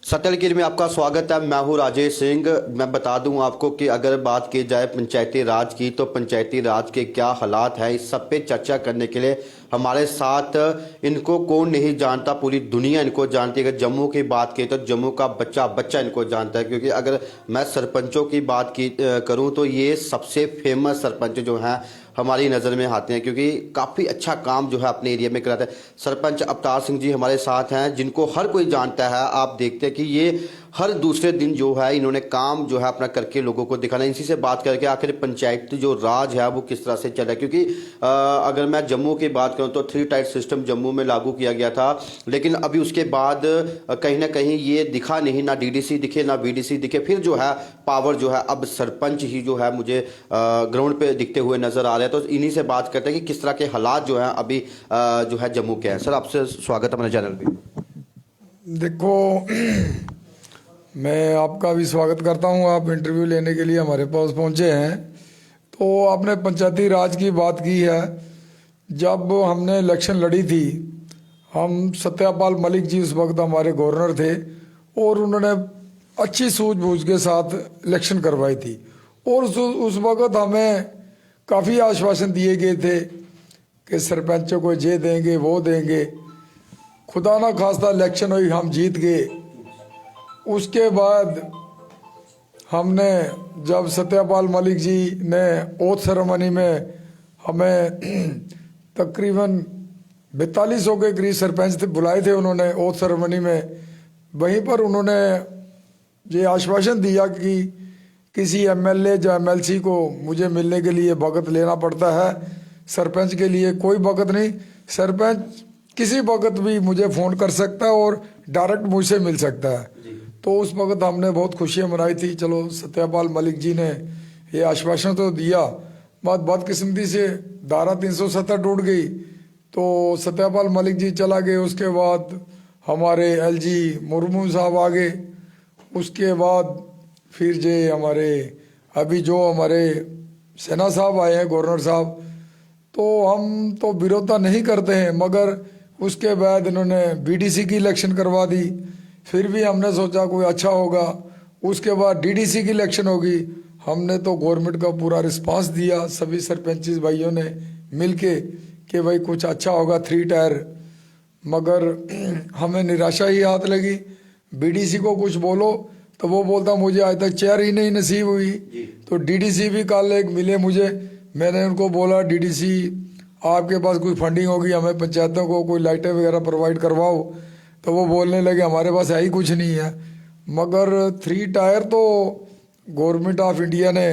सतलगिर में आपका स्वागत है। मैं हूं राजेश सिंह। मैं बता दूं आपको कि अगर बात की जाए पंचायती राज की तो पंचायती राज के क्या हालात हैं, इस सब पे चर्चा करने के लिए हमारे साथ, इनको कौन नहीं जानता, पूरी दुनिया इनको जानती है। अगर जम्मू की बात की तो जम्मू का बच्चा बच्चा इनको जानता है, क्योंकि अगर मैं सरपंचों की बात की करूं तो ये सबसे फेमस सरपंच जो हैं हमारी नज़र में आते हैं, क्योंकि काफ़ी अच्छा काम जो है अपने एरिया में कराते हैं। सरपंच अवतार सिंह जी हमारे साथ हैं, जिनको हर कोई जानता है। आप देखते हैं कि ये हर दूसरे दिन जो है इन्होंने काम जो है अपना करके लोगों को दिखाना। इसी से बात करके आखिर पंचायती जो राज है वो किस तरह से चल रहा है, क्योंकि अगर मैं जम्मू की बात करूं तो 3 टायर सिस्टम जम्मू में लागू किया गया था, लेकिन अभी उसके बाद कहीं ना कहीं ये दिखा नहीं, ना डीडीसी दिखे ना बीडीसी दिखे। फिर जो है पावर जो है अब सरपंच ही जो है मुझे ग्राउंड पे दिखते हुए नजर आ रहे हैं। तो इन्हीं से बात करते हैं कि किस तरह के हालात जो हैं अभी जो है जम्मू के हैं। सर, आपसे स्वागत है अपने चैनल पे। देखो, मैं आपका भी स्वागत करता हूं। आप इंटरव्यू लेने के लिए हमारे पास पहुंचे हैं। तो आपने पंचायती राज की बात की है। जब हमने इलेक्शन लड़ी थी, हम सत्यपाल मलिक जी उस वक्त हमारे गवर्नर थे और उन्होंने अच्छी सूझबूझ के साथ इलेक्शन करवाई थी। और उस वक्त हमें काफ़ी आश्वासन दिए गए थे कि सरपंचों को ये देंगे वो देंगे। खुदा ना खास्ता इलेक्शन हुई, हम जीत गए। उसके बाद हमने जब सत्यपाल मलिक जी ने ओथ सेरेमनी में हमें तकरीबन 4200 के करीब सरपंच थे, बुलाए थे उन्होंने ओथ सेरेमनी में। वहीं पर उन्होंने ये आश्वासन दिया कि किसी एमएलए या एमएलसी को मुझे मिलने के लिए वक्त लेना पड़ता है, सरपंच के लिए कोई वक्त नहीं। सरपंच किसी वक्त भी मुझे फ़ोन कर सकता है और डायरेक्ट मुझसे मिल सकता है। तो उस वक्त हमने बहुत खुशियाँ मनाई थी। चलो, सत्यपाल मलिक जी ने ये आश्वासन तो दिया, बदकिस्मती से धारा 370 टूट गई तो सत्यपाल मलिक जी चला गए। उसके बाद हमारे एलजी मुर्मू साहब आ गए। उसके बाद फिर जे हमारे अभी जो हमारे सेना साहब आए हैं, गवर्नर साहब, तो हम तो विरोधता नहीं करते हैं, मगर उसके बाद इन्होंने बीडीसी की इलेक्शन करवा दी। फिर भी हमने सोचा कोई अच्छा होगा। उसके बाद डीडीसी की इलेक्शन होगी। हमने तो गवर्नमेंट का पूरा रिस्पांस दिया, सभी सरपंच भाइयों ने मिलके, कि भाई कुछ अच्छा होगा 3 टायर। मगर हमें निराशा ही हाथ लगी। बीडीसी को कुछ बोलो तो वो बोलता मुझे आज तक चेयर ही नहीं नसीब हुई। तो डीडीसी भी कल एक मिले मुझे, मैंने उनको बोला डीडीसी आपके पास कोई फंडिंग होगी, हमें पंचायतों को कोई लाइटें वगैरह प्रोवाइड करवाओ। तो वो बोलने लगे हमारे पास है ही कुछ नहीं है। मगर 3 टायर तो गवर्नमेंट ऑफ इंडिया ने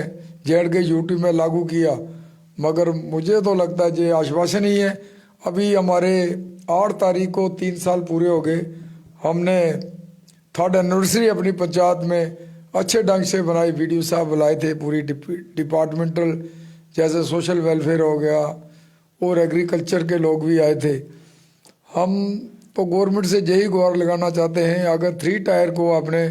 जेड के यूटी में लागू किया, मगर मुझे तो लगता है ये आश्वासन ही है। अभी हमारे 8 तारीख को 3 साल पूरे हो गए। हमने 3rd एनिवर्सरी अपनी पंचायत में अच्छे ढंग से बनाई। वीडियो साहब बुलाए थे, पूरी डिपार्टमेंटल, जैसे सोशल वेलफेयर हो गया और एग्रीकल्चर के लोग भी आए थे। हम तो गवर्नमेंट से यही गुहार लगाना चाहते हैं, अगर 3 टायर को आपने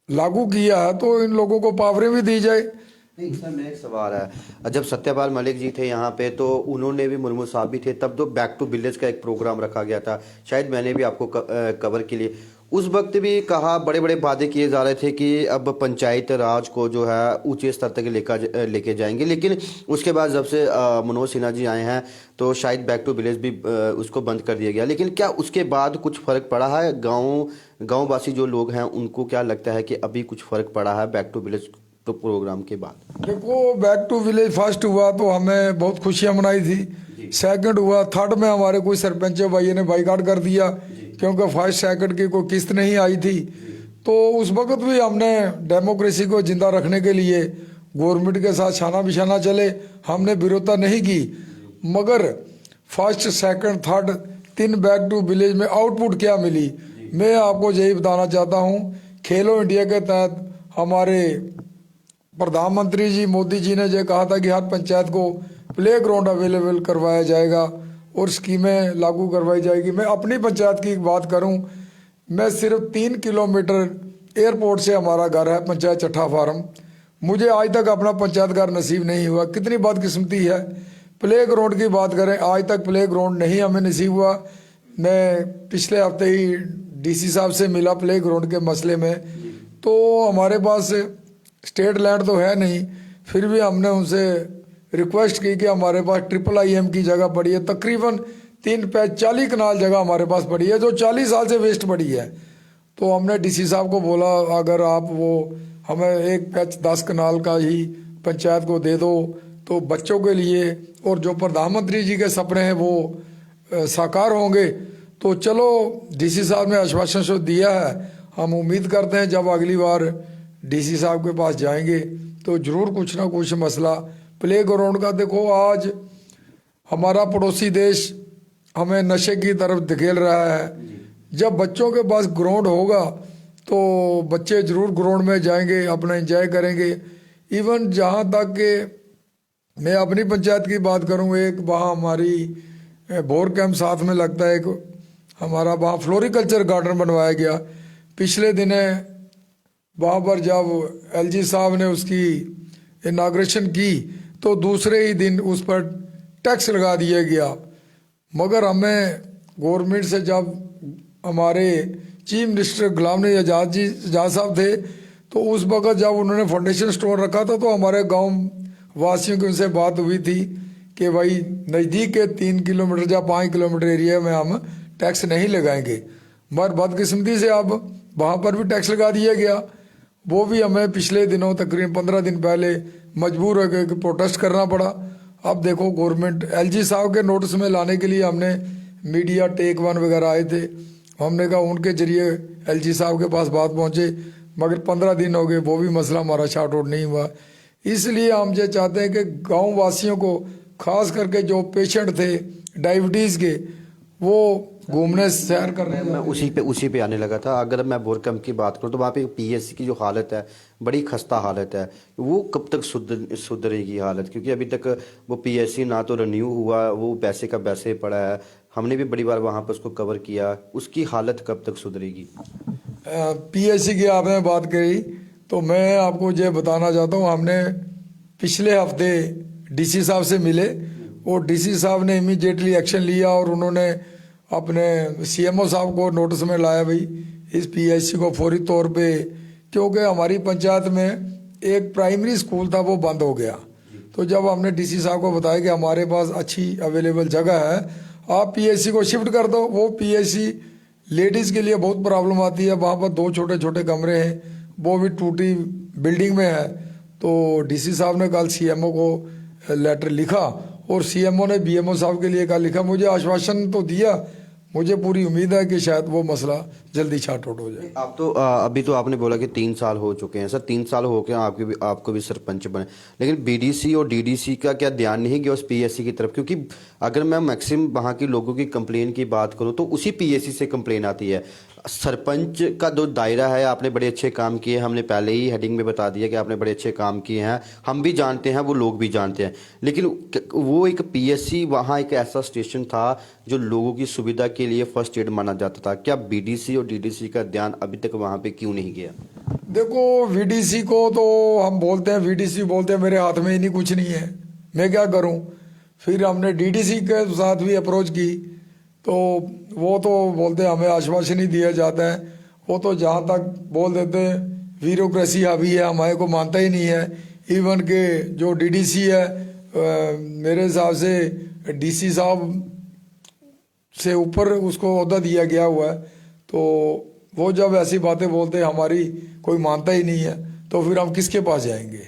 लागू किया है तो इन लोगों को पावरें भी दी जाए। सर, मेरा एक सवाल है। जब सत्यपाल मलिक जी थे यहाँ पे तो उन्होंने भी, मुर्मू साहब भी थे, तब तो बैक टू विलेज का एक प्रोग्राम रखा गया था, शायद मैंने भी आपको कवर के लिए उस वक्त भी कहा, बड़े बड़े वादे किए जा रहे थे कि अब पंचायत राज को जो है ऊंचे स्तर तक लेके जाएंगे। लेकिन उसके बाद जब से मनोज सिन्हा जी आए हैं तो शायद बैक टू विलेज भी उसको बंद कर दिया गया। लेकिन क्या उसके बाद कुछ फर्क पड़ा है? गाँववासी जो लोग हैं उनको क्या लगता है कि अभी कुछ फर्क पड़ा है बैक टू विलेज तो प्रोग्राम के बाद? देखो, बैक टू विलेज फर्स्ट हुआ तो हमें बहुत खुशियां मनाई थी। सेकंड हुआ, थर्ड में हमारे कोई सरपंच भाई ने बाइकाट कर दिया क्योंकि फर्स्ट सेकंड की कोई किस्त नहीं आई थी। तो उस वक्त भी हमने डेमोक्रेसी को जिंदा रखने के लिए गवर्नमेंट के साथ छाना बिछाना चले, हमने विरोधता नहीं की। मगर first second third 3 back to village में आउटपुट क्या मिली, मैं आपको यही बताना चाहता हूँ। खेलो इंडिया के तहत हमारे प्रधानमंत्री जी मोदी जी ने ये कहा था कि हर पंचायत को प्ले ग्राउंड अवेलेबल करवाया जाएगा और स्कीमें लागू करवाई जाएगी। मैं अपनी पंचायत की बात करूं, मैं सिर्फ 3 किलोमीटर एयरपोर्ट से हमारा घर है, पंचायत चट्ठा फार्म। मुझे आज तक अपना पंचायत घर नसीब नहीं हुआ, कितनी बदकिस्मती है। प्ले ग्राउंड की बात करें, आज तक प्ले ग्राउंड नहीं हमें नसीब हुआ। मैं पिछले हफ्ते ही डीसी साहब से मिला प्ले ग्राउंड के मसले में, तो हमारे पास स्टेट लैंड तो है नहीं, फिर भी हमने उनसे रिक्वेस्ट की कि हमारे पास IIM की जगह पड़ी है, तकरीबन 3 पैच 40 कनाल जगह हमारे पास पड़ी है जो 40 साल से वेस्ट पड़ी है। तो हमने डीसी साहब को बोला अगर आप वो हमें 1 पैच 10 कनाल का ही पंचायत को दे दो तो बच्चों के लिए और जो प्रधानमंत्री जी के सपने हैं वो साकार होंगे। तो चलो डीसी साहब ने आश्वासन तो दिया है, हम उम्मीद करते हैं जब अगली बार डीसी साहब के पास जाएंगे तो ज़रूर कुछ ना कुछ मसला प्ले ग्राउंड का। देखो आज हमारा पड़ोसी देश हमें नशे की तरफ धकेल रहा है, जब बच्चों के पास ग्राउंड होगा तो बच्चे ज़रूर ग्राउंड में जाएंगे, अपना एंजॉय करेंगे। इवन जहाँ तक कि मैं अपनी पंचायत की बात करूँ, एक वहाँ हमारी बोर कैंप साथ में लगता है, एक हमारा वहाँ फ्लोरिकल्चर गार्डन बनवाया गया। पिछले दिने वहाँ पर जब एलजी साहब ने उसकी इनाग्रेशन की तो दूसरे ही दिन उस पर टैक्स लगा दिया गया, मगर हमें गवर्नमेंट से जब हमारे चीफ मिनिस्टर गुलाम नबी आज़ाद साहब थे तो उस वक्त जब उन्होंने फाउंडेशन स्टोन रखा था तो हमारे गांव वासियों की उनसे बात हुई थी कि भाई नज़दीक के 3 किलोमीटर या 5 किलोमीटर एरिया में हम टैक्स नहीं लगाएंगे, मगर बदकिस्मती से अब वहाँ पर भी टैक्स लगा दिया गया। वो भी हमें पिछले दिनों तकरीबन 15 दिन पहले मजबूर हो गए कि प्रोटेस्ट करना पड़ा। अब देखो गवर्नमेंट एलजी साहब के नोटिस में लाने के लिए हमने मीडिया टेक 1 वगैरह आए थे, हमने कहा उनके जरिए एलजी साहब के पास बात पहुँचे, मगर 15 दिन हो गए वो भी मसला हमारा शार्ट आउट नहीं हुआ। इसलिए हम ये चाहते हैं कि गाँव वासियों को खास करके जो पेशेंट थे डायबिटीज़ के वो घूमने सैर करने मैं उसी पे आने लगा था। अगर मैं बोरकम की बात करूं तो वहाँ पे पीएससी की जो हालत है बड़ी खस्ता हालत है, वो कब तक सुधरेगी हालत? क्योंकि अभी तक वो पीएससी ना तो रिन्यू हुआ, वो पैसे का वैसे पड़ा है, हमने भी बड़ी बार वहाँ पर उसको कवर किया, उसकी हालत कब तक सुधरेगी? पीएससी की आपने बात करी तो मैं आपको ये बताना चाहता हूँ, हमने पिछले हफ्ते डीसी साहब से मिले और डीसी साहब ने इमीडिएटली एक्शन लिया और उन्होंने अपने सीएमओ साहब को नोटिस में लाया भाई इस पीएससी को फौरी तौर पे, क्योंकि हमारी पंचायत में एक प्राइमरी स्कूल था वो बंद हो गया। तो जब हमने डीसी साहब को बताया कि हमारे पास अच्छी अवेलेबल जगह है, आप पीएससी को शिफ्ट कर दो। वो पीएससी लेडीज़ के लिए बहुत प्रॉब्लम आती है, वहाँ पर 2 छोटे छोटे कमरे हैं, वो भी टूटी बिल्डिंग में है। तो डीसी साहब ने कल सीएमओ को लेटर लिखा और सीएमओ ने बीएमओ साहब के लिए कहा लिखा, मुझे आश्वासन तो दिया, मुझे पूरी उम्मीद है कि शायद वो मसला जल्दी शार्ट आउट हो जाए। आप तो अभी तो आपने बोला कि 3 साल हो चुके हैं सर, 3 साल हो गए आपको भी सरपंच बने, लेकिन बीडीसी और डीडीसी का क्या ध्यान नहीं गया उस पीएससी की तरफ? क्योंकि अगर मैं मैक्सिमम वहाँ की लोगों की कंप्लेन की बात करूँ तो उसी पीएससी से कंप्लेन आती है। सरपंच का जो दायरा है, आपने बड़े अच्छे काम किए, हमने पहले ही हेडिंग में बता दिया कि आपने बड़े अच्छे काम किए हैं, हम भी जानते हैं, वो लोग भी जानते हैं, लेकिन वो एक पीएससी वहाँ एक ऐसा स्टेशन था जो लोगों की सुविधा के लिए फर्स्ट एड माना जाता था। क्या बीडीसी और डीडीसी का ध्यान अभी तक वहाँ पे क्यों नहीं गया? देखो वीडीसी को तो हम बोलते हैं, वीडीसी बोलते हैं मेरे हाथ में ही नहीं कुछ नहीं है, मैं क्या करूं। फिर हमने डीडीसी के साथ भी अप्रोच की तो वो तो बोलते हमें आश्वासन ही दिया जाता है, वो तो जहाँ तक बोल देते हैं ब्यूरोक्रेसी हावी है, हमारे को मानता ही नहीं है। इवन के जो डीडीसी है मेरे हिसाब से डीसी साहब से ऊपर उसको ओहदा दिया गया हुआ है, तो वो जब ऐसी बातें बोलते हैं हमारी कोई मानता ही नहीं है, तो फिर हम किसके पास जाएंगे?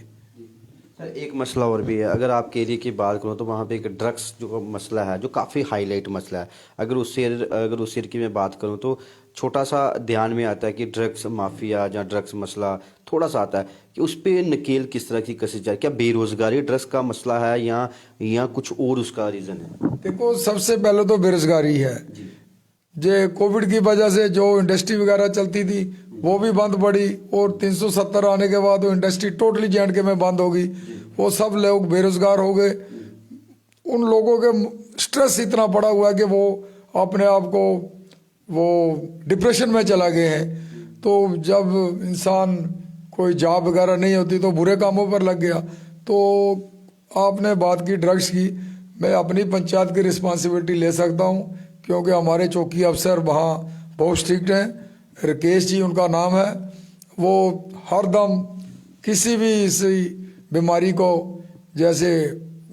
सर एक मसला और भी है, अगर आपके एरिया की बात करूँ तो वहाँ पे एक ड्रग्स जो मसला है जो काफ़ी हाईलाइट मसला है। अगर उस एरिया की मैं बात करूँ तो छोटा सा ध्यान में आता है कि ड्रग्स माफिया या ड्रग्स मसला थोड़ा सा आता है कि उस पर नकेल किस तरह की कसी जाए। क्या बेरोजगारी ड्रग्स का मसला है या कुछ और उसका रीज़न है? देखो सबसे पहले तो बेरोजगारी है, जो कोविड की वजह से जो इंडस्ट्री वगैरह चलती थी वो भी बंद पड़ी और 370 आने के बाद वो इंडस्ट्री टोटली J&K में बंद हो गई, वो सब लोग बेरोजगार हो गए। उन लोगों के स्ट्रेस इतना पड़ा हुआ है कि वो अपने आप को वो डिप्रेशन में चला गए हैं। तो जब इंसान कोई जॉब वगैरह नहीं होती तो बुरे कामों पर लग गया। तो आपने बात की ड्रग्स की, मैं अपनी पंचायत की रिस्पॉन्सिबिलिटी ले सकता हूँ क्योंकि हमारे चौकी अफसर वहाँ बहुत स्ट्रिक्ट हैं। राकेश जी उनका नाम है, वो हरदम किसी भी इस बीमारी को, जैसे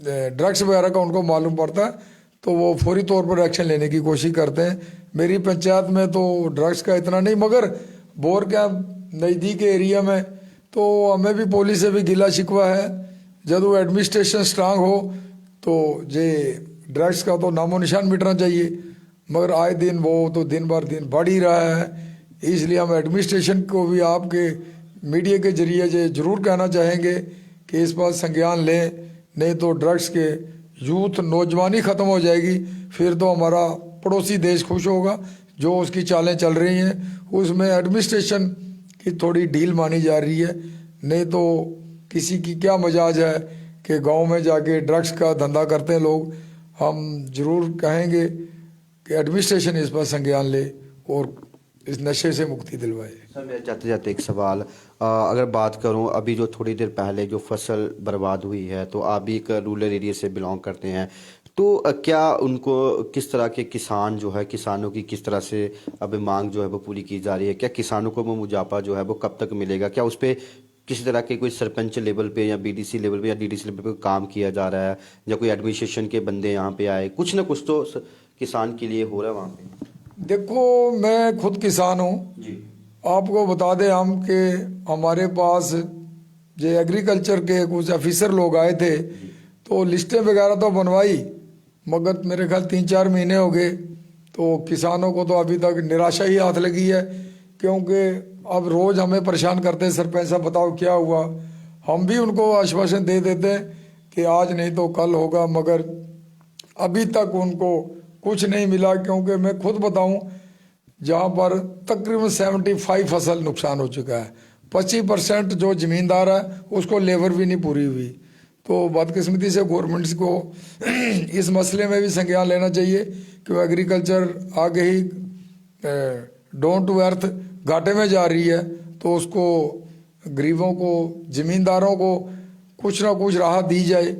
ड्रग्स वगैरह का उनको मालूम पड़ता है तो वो फौरी तौर पर एक्शन लेने की कोशिश करते हैं। मेरी पंचायत में तो ड्रग्स का इतना नहीं, मगर बोर कैंप नज़दीक एरिया में तो हमें भी पुलिस से भी गिला शिकवा है। जब वो एडमिनिस्ट्रेशन स्ट्रांग हो तो जे ड्रग्स का तो नामो निशान मिटना चाहिए, मगर आए दिन वो तो दिन भर दिन बढ़ ही रहा है। इसलिए हम एडमिनिस्ट्रेशन को भी आपके मीडिया के जरिए से ज़रूर कहना चाहेंगे कि इस पर संज्ञान लें, नहीं तो ड्रग्स के यूथ नौजवानी ख़त्म हो जाएगी। फिर तो हमारा पड़ोसी देश खुश होगा। जो उसकी चालें चल रही हैं उसमें एडमिनिस्ट्रेशन की थोड़ी ढील मानी जा रही है, नहीं तो किसी की क्या मजाज है कि गांव में जाके ड्रग्स का धंधा करते हैं लोग। हम ज़रूर कहेंगे कि एडमिनिस्ट्रेशन इस पर संज्ञान ले और इस नशे से मुक्ति दिलवाए। सर मेरे जाते जाते एक सवाल, अगर बात करूं अभी जो थोड़ी देर पहले जो फसल बर्बाद हुई है, तो आप भी एक रूरल एरिया से बिलोंग करते हैं, तो क्या उनको किस तरह के किसान जो है, किसानों की किस तरह से अब मांग जो है वो पूरी की जा रही है? क्या किसानों को वो मुआवजा जो है वो कब तक मिलेगा? क्या उस पर किसी तरह के कोई सरपंच लेवल पे या बीडीसी लेवल पे या डीडीसी लेवल पे काम किया जा रहा है, या कोई एडमिनिस्ट्रेशन के बंदे यहाँ पे आए, कुछ ना कुछ तो किसान के लिए हो रहा है वहाँ पे? देखो, मैं खुद किसान हूँ जी। आपको बता दें हम कि हमारे पास जो एग्रीकल्चर के कुछ ऑफिसर लोग आए थे तो लिस्टें वगैरह तो बनवाई, मगर मेरे ख्याल 3-4 महीने हो गए तो किसानों को तो अभी तक निराशा ही हाथ लगी है। क्योंकि अब रोज़ हमें परेशान करते हैं, सरपंच साहब बताओ क्या हुआ। हम भी उनको आश्वासन दे देते हैं कि आज नहीं तो कल होगा, मगर अभी तक उनको कुछ नहीं मिला। क्योंकि मैं खुद बताऊं, जहां पर तकरीबन 75 फसल नुकसान हो चुका है, 25% जो ज़मींदार है उसको लेबर भी नहीं पूरी हुई। तो बदकिस्मती से गवर्नमेंट्स को इस मसले में भी संज्ञान लेना चाहिए कि वो एग्रीकल्चर आगे ही डाउन टू अर्थ घाटे में जा रही है, तो उसको गरीबों को, ज़मींदारों को कुछ ना कुछ राहत दी जाए,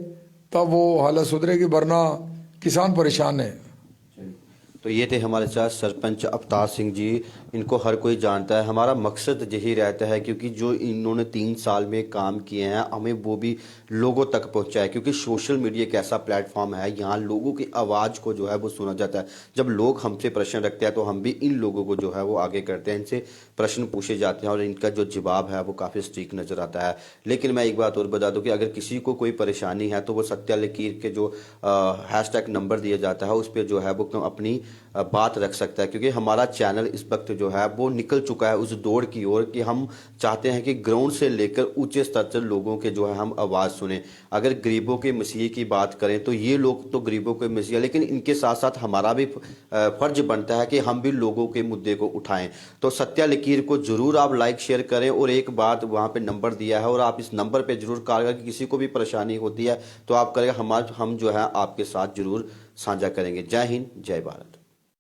तब वो हालत सुधरेगी, वरना किसान परेशान है। तो ये थे हमारे साथ सरपंच अवतार सिंह जी। इनको हर कोई जानता है। हमारा मकसद यही रहता है, क्योंकि जो इन्होंने 3 साल में काम किए हैं हमें वो भी लोगों तक पहुंचाए, क्योंकि सोशल मीडिया एक ऐसा प्लेटफॉर्म है, यहाँ लोगों की आवाज़ को जो है वो सुना जाता है। जब लोग हमसे प्रश्न रखते हैं तो हम भी इन लोगों को जो है वो आगे करते हैं, इनसे प्रश्न पूछे जाते हैं और इनका जो जवाब है वो काफ़ी सटीक नज़र आता है। लेकिन मैं एक बात और बता दूँ कि अगर किसी को कोई परेशानी है तो वो सत्या लकीर के जो हैशटैग नंबर दिया जाता है उस पर जो है वो अपनी बात रख सकता है, क्योंकि हमारा चैनल इस वक्त जो है वो निकल चुका है उस दौड़ की ओर कि हम चाहते हैं कि ग्राउंड से लेकर ऊंचे स्तर से लोगों के जो है हम आवाज़ सुने। अगर गरीबों के मसीह की बात करें तो ये लोग तो गरीबों के मसीह, लेकिन इनके साथ साथ हमारा भी फर्ज बनता है कि हम भी लोगों के मुद्दे को उठाएं। तो सत्या लकीर को जरूर आप लाइक शेयर करें, और एक बात वहाँ पे नंबर दिया है और आप इस नंबर पे जरूर कॉल करें। किसी को भी परेशानी होती है तो आप करेगा, हम जो है आपके साथ जरूर साझा करेंगे। जय हिंद, जय भारत।